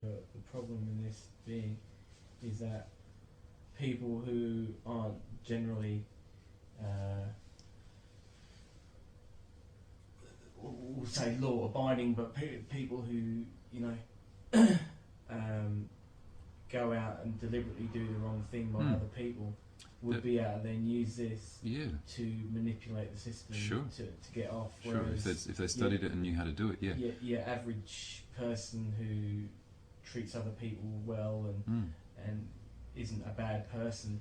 The problem in this being is that people who aren't generally we'll say law abiding, but people who go out and deliberately do the wrong thing by other people would be able to then use this to manipulate the system to get off. Sure, if they studied it and knew how to do it, your average person who treats other people well and isn't a bad person.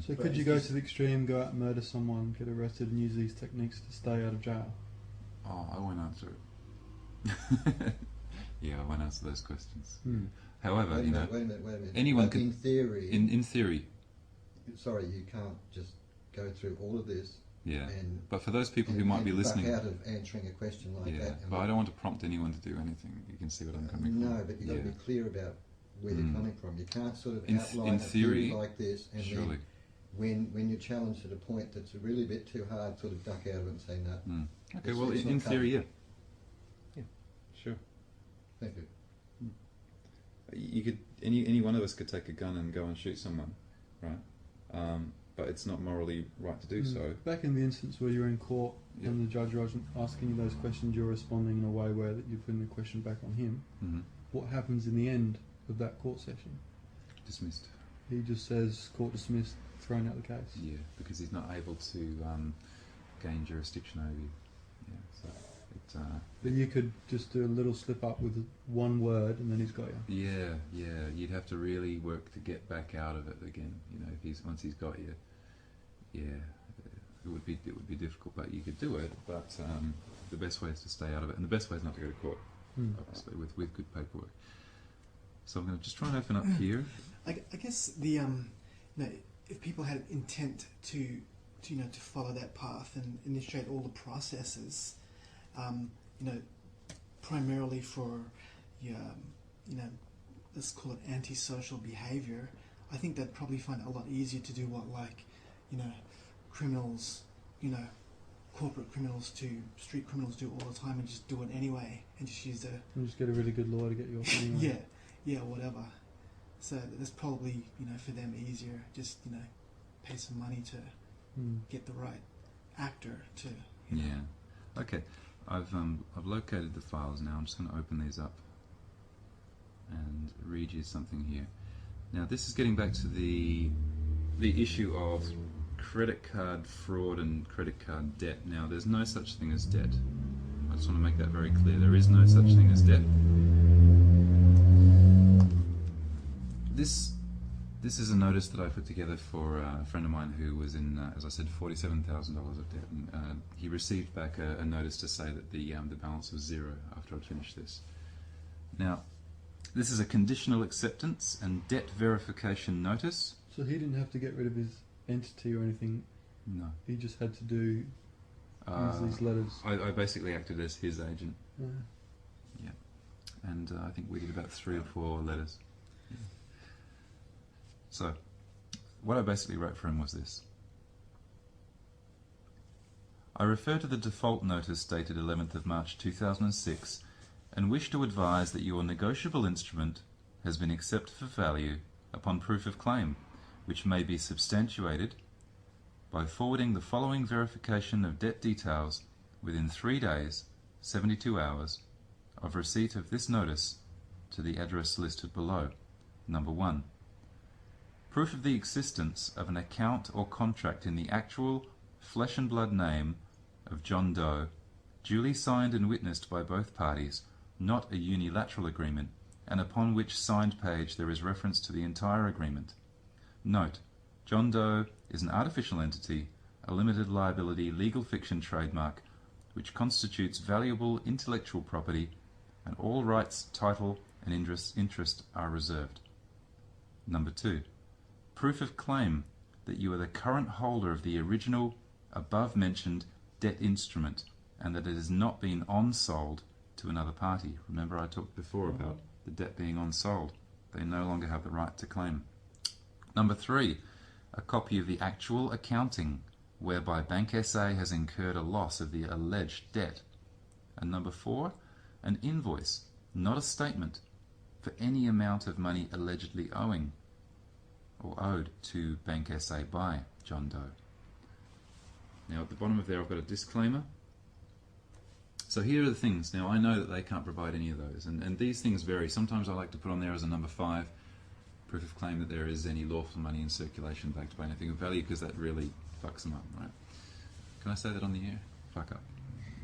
So could you go to the extreme, go out and murder someone, get arrested and use these techniques to stay out of jail? Oh, I won't answer it. Yeah, I won't answer those questions. However, wait a minute. anyone can. In theory, in theory, sorry, you can't just go through all of this. Yeah, and but for those people who might be listening, out of answering a question like that. But I don't want to prompt anyone to do anything. You can see what I'm coming from. No, but you've got to be clear about where you're coming from. You can't sort of outline in theory like this, and surely. Then when you're challenged at a point that's really a bit too hard, sort of duck out of it and say no. Okay, well, in theory, yeah, sure. Thank you. You could any one of us could take a gun and go and shoot someone, right? But it's not morally right to do so. Back in the instance where you're in court and the judge wasn't asking you those questions, you're responding in a way where that you're putting the question back on him. What happens in the end of that court session? Dismissed. He just says, court dismissed, thrown out the case. Yeah, because he's not able to gain jurisdiction over you. Yeah, so but you could just do a little slip up with one word and then he's got you. Yeah, you'd have to really work to get back out of it again. If once he's got you, it would be difficult, but you could do it. But the best way is to stay out of it, and the best way is not to go to court, obviously, with good paperwork. So I'm going to just try and open up here. I guess the if people had intent to follow that path and initiate all the processes, primarily for let's call it antisocial behavior, I think they'd probably find it a lot easier to do what criminals, corporate criminals to street criminals do all the time, and just do it anyway, and just use and just get a really good lawyer to get you off anyway. Whatever. So that's probably for them easier. Just pay some money to get the right actor to. Okay. I've located the files now. I'm just going to open these up and read you something here. Now this is getting back to the issue of credit card fraud and credit card debt. Now there's no such thing as debt. I just want to make that very clear. There is no such thing as debt. This is a notice that I put together for a friend of mine who was in, as I said, $47,000 of debt, and he received back a notice to say that the balance was zero after I'd finished this. Now, this is a conditional acceptance and debt verification notice. So he didn't have to get rid of his entity or anything. No. He just had to use these letters. I basically acted as his agent. Yeah. And I think we did about 3 or 4 letters. So, what I basically wrote for him was this. I refer to the default notice dated 11th of March 2006 and wish to advise that your negotiable instrument has been accepted for value upon proof of claim, which may be substantiated by forwarding the following verification of debt details within 3 days, 72 hours, of receipt of this notice to the address listed below. Number 1. Proof of the existence of an account or contract in the actual flesh and blood name of John Doe, duly signed and witnessed by both parties, not a unilateral agreement, and upon which signed page there is reference to the entire agreement. Note: John Doe is an artificial entity, a limited liability legal fiction trademark, which constitutes valuable intellectual property, and all rights, title, and interest are reserved. Number 2. Proof of claim that you are the current holder of the original above-mentioned debt instrument and that it has not been on-sold to another party. Remember I talked before about the debt being on-sold. They no longer have the right to claim. Number 3. A copy of the actual accounting whereby Bank SA has incurred a loss of the alleged debt. And number 4. An invoice, not a statement, for any amount of money allegedly owing or owed to Bank SA by John Doe. Now at the bottom of there I've got a disclaimer. So here are the things. Now I know that they can't provide any of those, and these things vary. Sometimes I like to put on there as a number 5, proof of claim that there is any lawful money in circulation backed by anything of value, because that really fucks them up, right? Can I say that on the air? Fuck up.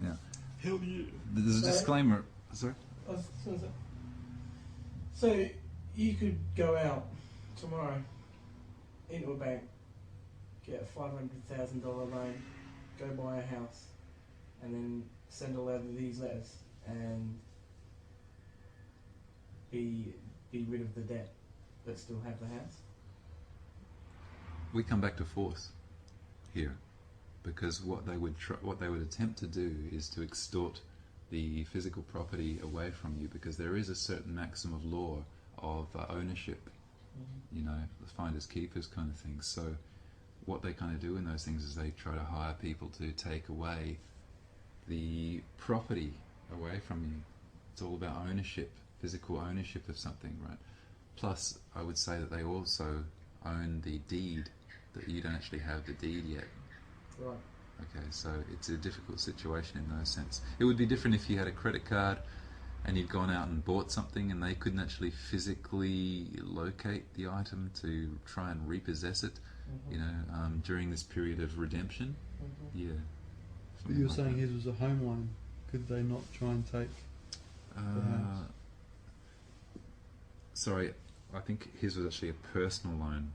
Yeah. Hell yeah. There's a disclaimer. Sorry? So you could go out tomorrow into a bank, get a $500,000 loan, go buy a house, and then send all out of these letters and be rid of the debt, but still have the house. We come back to force here, because what they would attempt to do is to extort the physical property away from you, because there is a certain maxim of law of ownership, you know, the finders keepers kind of thing. So what they kind of do in those things is they try to hire people to take away the property away from you. It's all about ownership, physical ownership of something, right? Plus, I would say that they also own the deed, that you don't actually have the deed yet. Right. Okay, so it's a difficult situation in those sense. It would be different if you had a credit card and you'd gone out and bought something and they couldn't actually physically locate the item to try and repossess it, you know, during this period of redemption. Yeah. But you were saying his was a home loan. Could they not try and take the house? Sorry, I think his was actually a personal loan.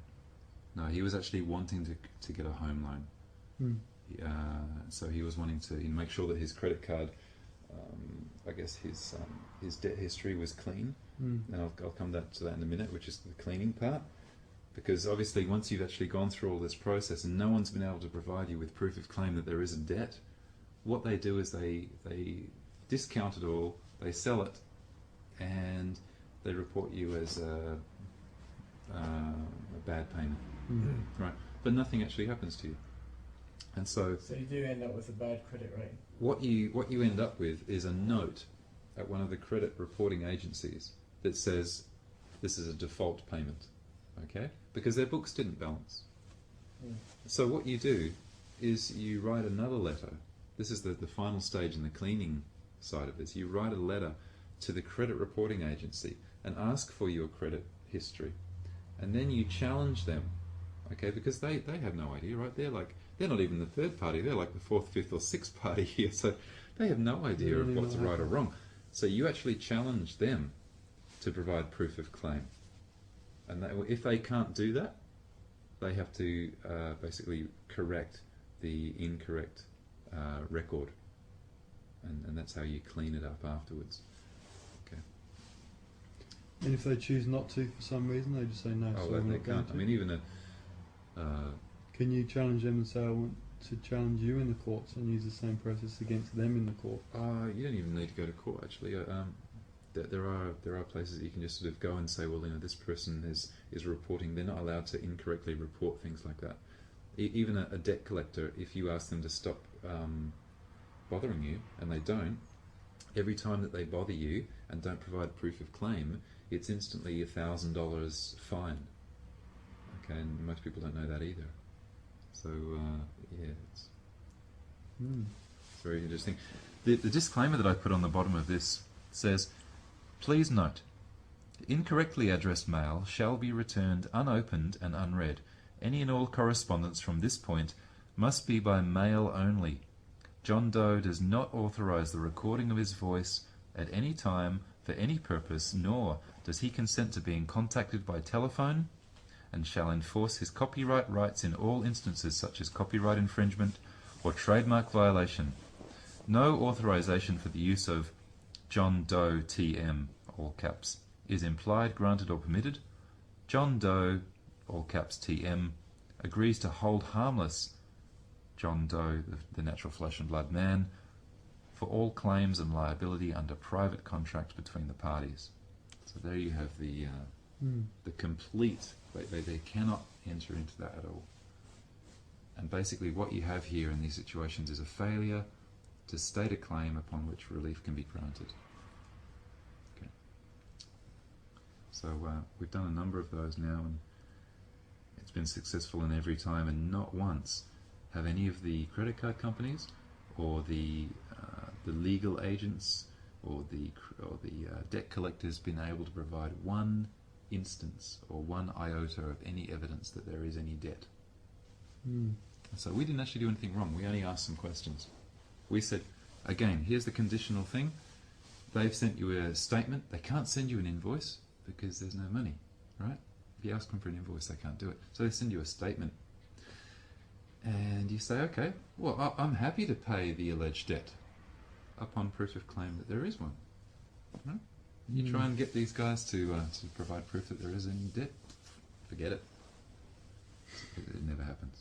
No, he was actually wanting to get a home loan. So he was wanting to make sure that his credit card, I guess his debt history was clean. And I'll come to that in a minute, which is the cleaning part. Because obviously once you've actually gone through all this process and no one's been able to provide you with proof of claim that there is a debt, what they do is they discount it all, they sell it, and they report you as a bad payment. Right? But nothing actually happens to you. And so you do end up with a bad credit rating. What you end up with is a note at one of the credit reporting agencies that says this is a default payment, okay? Because their books didn't balance. So what you do is you write another letter. This is the final stage in the cleaning side of this. You write a letter to the credit reporting agency and ask for your credit history, and then you challenge them, okay? Because they have no idea, right? They're not even the third party. They're like the fourth, fifth, or sixth party here. So they have no idea of what's right or wrong. So you actually challenge them to provide proof of claim. And if they can't do that, they have to basically correct the incorrect record. And that's how you clean it up afterwards. Okay. And if they choose not to for some reason, they just say no. Oh, so they can't. I mean, even can you challenge them and say, I want to challenge you in the courts and use the same process against them in the court? You don't even need to go to court, actually. There are places that you can just sort of go and say, well, you know, this person is reporting. They're not allowed to incorrectly report things like that. Even a debt collector, if you ask them to stop bothering you, and they don't, every time that they bother you and don't provide proof of claim, it's instantly $1,000 fine. Okay, and most people don't know that either. So, yeah, it's very interesting. The disclaimer that I put on the bottom of this says, please note, incorrectly addressed mail shall be returned unopened and unread. Any and all correspondence from this point must be by mail only. John Doe does not authorize the recording of his voice at any time for any purpose, nor does he consent to being contacted by telephone, and shall enforce his copyright rights in all instances such as copyright infringement or trademark violation. No authorization for the use of John Doe TM, all caps, is implied, granted or permitted. John Doe, all caps TM, agrees to hold harmless John Doe, the natural flesh and blood man, for all claims and liability under private contract between the parties. So there you have the complete. They cannot enter into that at all. And basically what you have here in these situations is a failure to state a claim upon which relief can be granted. Okay. So we've done a number of those now, and it's been successful in every time, and not once have any of the credit card companies or the legal agents or the debt collectors been able to provide one instance or one iota of any evidence that there is any debt. So we didn't actually do anything wrong. We only asked some questions. We said, again, here's the conditional thing. They've sent you a statement. They can't send you an invoice because there's no money, right? If you ask them for an invoice, they can't do it. So they send you a statement. And you say, okay, well, I'm happy to pay the alleged debt upon proof of claim that there is one. Right? You try and get these guys to provide proof that there is any debt. Forget it. It never happens.